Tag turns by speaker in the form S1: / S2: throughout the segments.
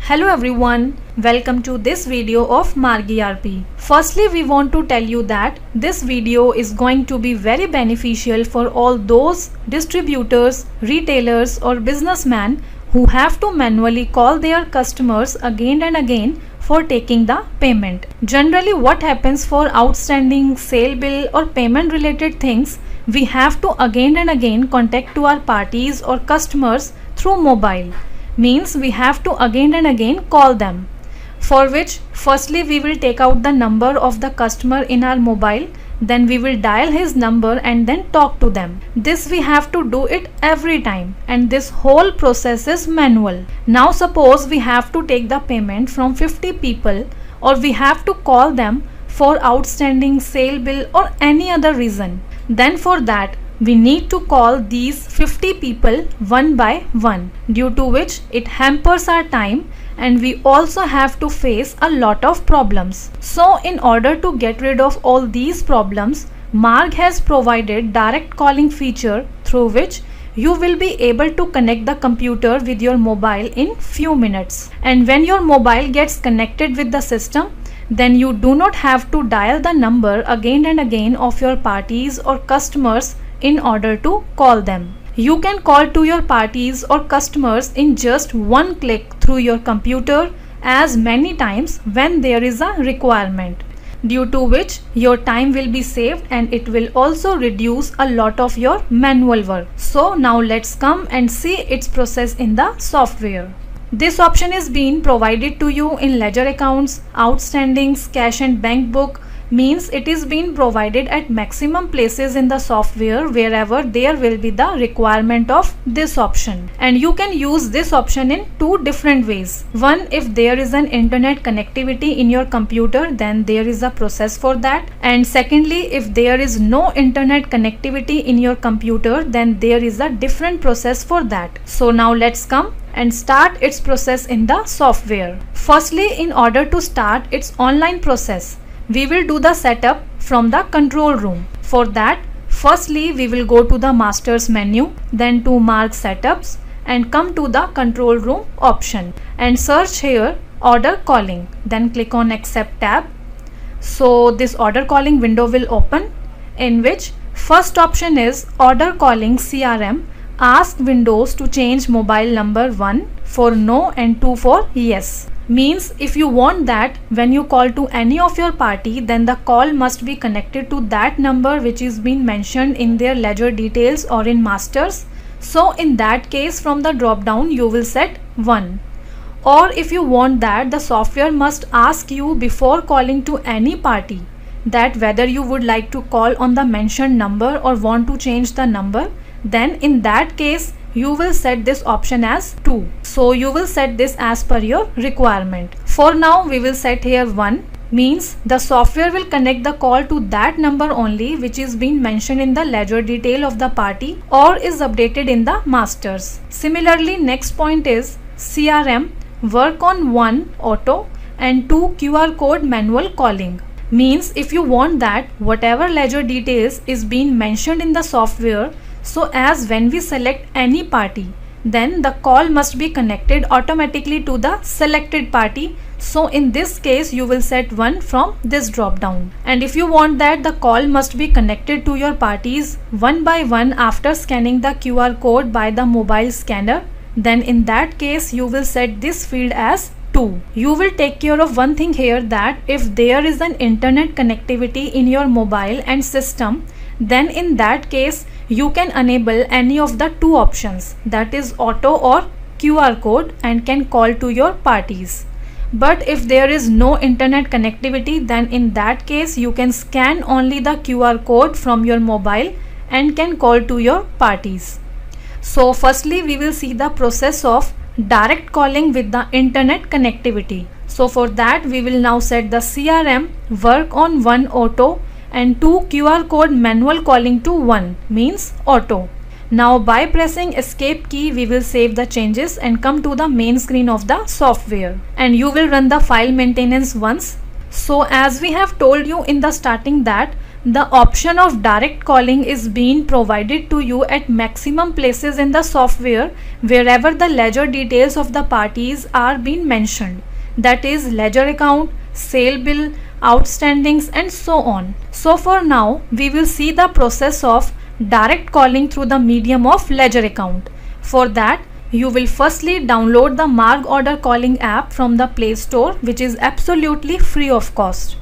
S1: Hello everyone, welcome to this video of Marg ERP. Firstly, we want to tell you that this video is going to be very beneficial for all those distributors, retailers or businessmen who have to manually call their customers again and again for taking the payment. Generally, what happens for outstanding sale bill or payment related things, we have to again and again contact to our parties or customers through mobile. Means we have to again and again call them, for which firstly we will take out the number of the customer in our mobile, then we will dial his number and then talk to them. This we have to do it every time, and this whole process is manual. Now suppose we have to take the payment from 50 people, or we have to call them for outstanding sale bill or any other reason. Then for that we need to call these 50 people one by one, due to which it hampers our time and we also have to face a lot of problems. So in order to get rid of all these problems, Marg has provided direct calling feature through which you will be able to connect the computer with your mobile in few minutes. And when your mobile gets connected with the system, then you do not have to dial the number again and again of your parties or customers in order to call them. You can call to your parties or customers in just one click through your computer as many times when there is a requirement, due to which your time will be saved and it will also reduce a lot of your manual work. So now let's come and see its process in the software. This option is being provided to you in ledger accounts, outstandings, cash and bank book. Means it is being provided at maximum places in the software wherever there will be the requirement of this option. And you can use this option in two different ways. One, if there is an internet connectivity in your computer, then there is a process for that. And secondly, if there is no internet connectivity in your computer, then there is a different process for that. So now let's come and start its process in the software. Firstly, in order to start its online process, we will do the setup from the control room. For that, firstly we will go to the masters menu, then to Marg setups and come to the control room option and search here order calling, then click on accept tab. So this order calling window will open, in which first option is order calling CRM. Ask Windows to change mobile number 1 for no and 2 for yes. Means if you want that when you call to any of your party, then the call must be connected to that number which is being mentioned in their ledger details or in masters. So in that case, from the drop down you will set 1. Or if you want that the software must ask you before calling to any party that whether you would like to call on the mentioned number or want to change the number, then in that case you will set this option as 2. So you will set this as per your requirement. For now we will set here 1. Means the software will connect the call to that number only which is being mentioned in the ledger detail of the party or is updated in the masters. Similarly, next point is CRM work on 1 auto and 2 QR code manual calling. Means if you want that whatever ledger details is being mentioned in the software, so as when we select any party, then the call must be connected automatically to the selected party. So in this case you will set 1 from this drop down. And if you want that the call must be connected to your parties one by one after scanning the QR code by the mobile scanner, then in that case you will set this field as 2. You will take care of one thing here, that if there is an internet connectivity in your mobile and system, then in that case you can enable any of the two options, that is auto or QR code, and can call to your parties. But if there is no internet connectivity, then in that case you can scan only the QR code from your mobile and can call to your parties. So firstly we will see the process of direct calling with the internet connectivity. So for that we will now set the CRM work on 1 auto and 2 QR code manual calling to 1, means auto. Now by pressing escape key we will save the changes and come to the main screen of the software, and you will run the file maintenance once. So as we have told you in the starting that the option of direct calling is being provided to you at maximum places in the software wherever the ledger details of the parties are being mentioned. That is ledger account, sale bill, outstandings and so on. So for now we will see the process of direct calling through the medium of ledger account. For that you will firstly download the Marg Order Calling app from the Play Store, which is absolutely free of cost.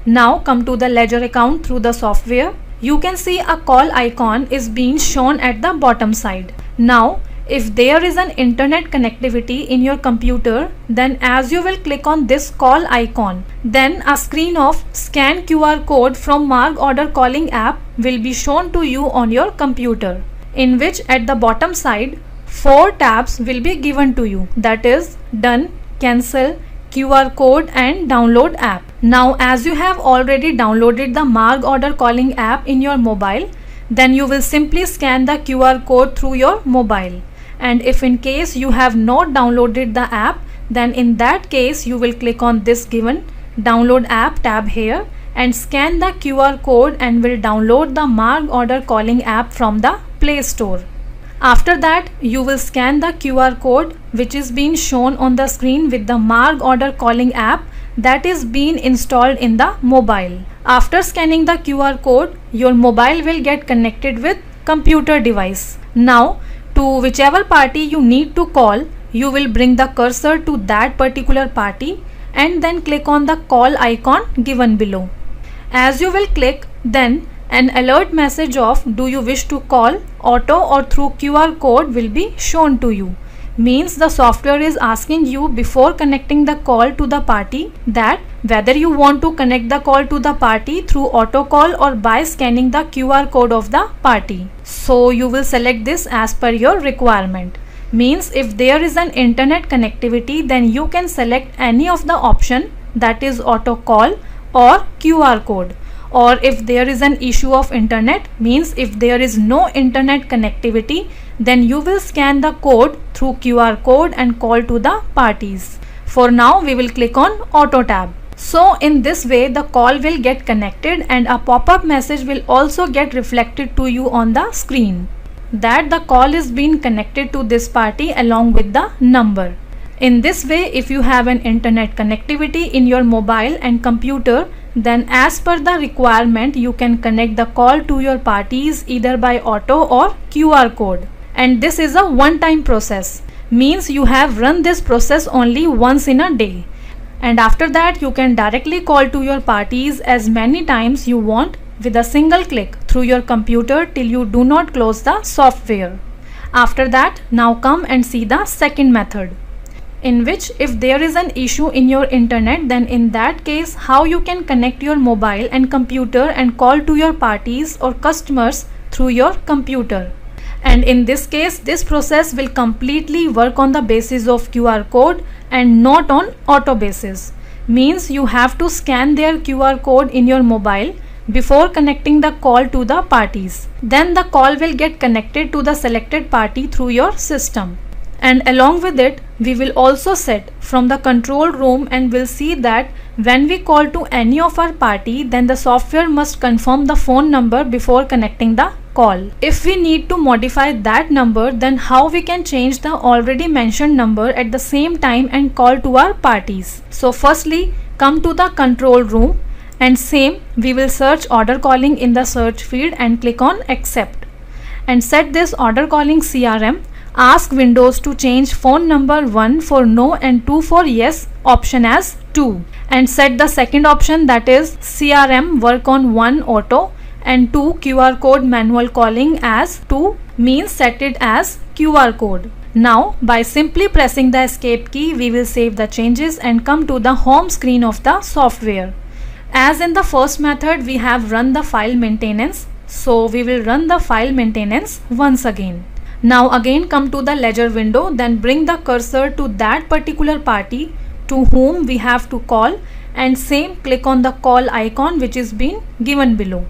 S1: Now come to the ledger account through the software. You can see a call icon is being shown at the bottom side. Now if there is an internet connectivity in your computer, then as you will click on this call icon, then a screen of scan QR code from Marg Order Calling app will be shown to you on your computer, in which at the bottom side 4 tabs will be given to you, that is done, cancel, QR code and download app. Now as you have already downloaded the Marg Order Calling app in your mobile, then you will simply scan the QR code through your mobile. And if in case you have not downloaded the app, then in that case you will click on this given download app tab here and scan the QR code and will download the Marg Order Calling app from the Play Store. After that you will scan the QR code which is being shown on the screen with the Marg Order Calling app that is being installed in the mobile. After scanning the QR code, your mobile will get connected with computer device. Now to whichever party you need to call, you will bring the cursor to that particular party and then click on the call icon given below. As you will click, then an alert message of do you wish to call auto or through QR code will be shown to you. Means the software is asking you before connecting the call to the party that whether you want to connect the call to the party through auto call or by scanning the QR code of the party. So you will select this as per your requirement. Means if there is an internet connectivity, then you can select any of the option, that is auto call or QR code. Or if there is an issue of internet, means if there is no internet connectivity, then you will scan the code through QR code and call to the parties. For now we will click on auto tab. So in this way the call will get connected and a pop-up message will also get reflected to you on the screen that the call is being connected to this party along with the number. In this way, if you have an internet connectivity in your mobile and computer, then as per the requirement you can connect the call to your parties either by auto or QR code. And this is a one-time process. Means you have run this process only once in a day. And after that you can directly call to your parties as many times you want with a single click through your computer till you do not close the software. After that, now come and see the second method, in which if there is an issue in your internet, then in that case how you can connect your mobile and computer and call to your parties or customers through your computer. And in this case this process will completely work on the basis of QR code and not on auto basis. Means you have to scan their QR code in your mobile before connecting the call to the parties. Then the call will get connected to the selected party through your system. And along with it we will also set from the control room and will see that when we call to any of our party, then the software must confirm the phone number before connecting the call. If we need to modify that number, then how we can change the already mentioned number at the same time and call to our parties. So firstly come to the control room and same we will search order calling in the search field and click on accept and set this order calling CRM. Ask Windows to change phone number 1 for no and 2 for yes option as 2 and set the second option, that is CRM work on 1 auto and 2 QR code manual calling as 2, means set it as QR code. Now by simply pressing the escape key we will save the changes and come to the home screen of the software. As in the first method we have run the file maintenance, so we will run the file maintenance once again. Now again come to the ledger window, then bring the cursor to that particular party to whom we have to call and same click on the call icon which is being given below.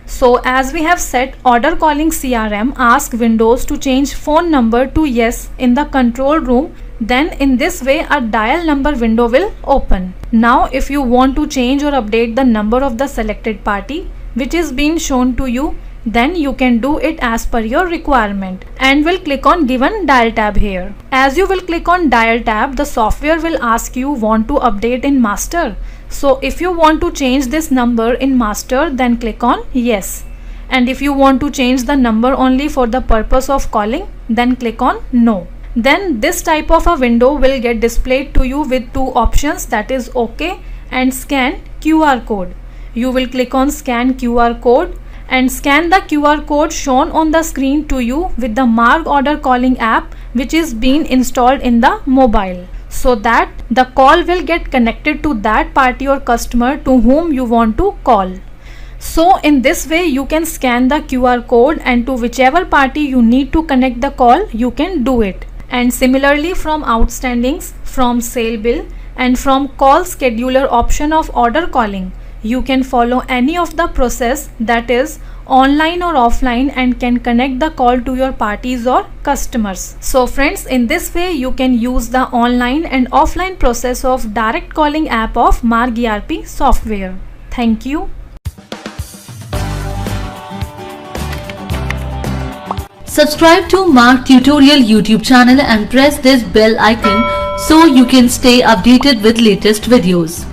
S1: So as we have set order calling CRM, ask Windows to change phone number to yes in the control room, then in this way a dial number window will open. Now if you want to change or update the number of the selected party, which is being shown to you, then you can do it as per your requirement, and will click on given dial tab here. As you will click on dial tab, the software will ask you want to update in master. So if you want to change this number in master, then click on yes. And if you want to change the number only for the purpose of calling, then click on no. Then this type of a window will get displayed to you with two options, that is OK and scan QR code. You will click on scan QR code and scan the QR code shown on the screen to you with the Marg Order Calling app, which is being installed in the mobile, so that the call will get connected to that party or customer to whom you want to call. So in this way you can scan the QR code, and to whichever party you need to connect the call, you can do it. And similarly, from outstandings, from sale bill, and from call scheduler option of order calling, you can follow any of the process, that is online or offline, and can connect the call to your parties or customers. So friends, in this way you can use the online and offline process of direct calling app of Marg ERP software. Thank you.
S2: Subscribe to Marg Tutorial YouTube channel and press this bell icon so you can stay updated with latest videos.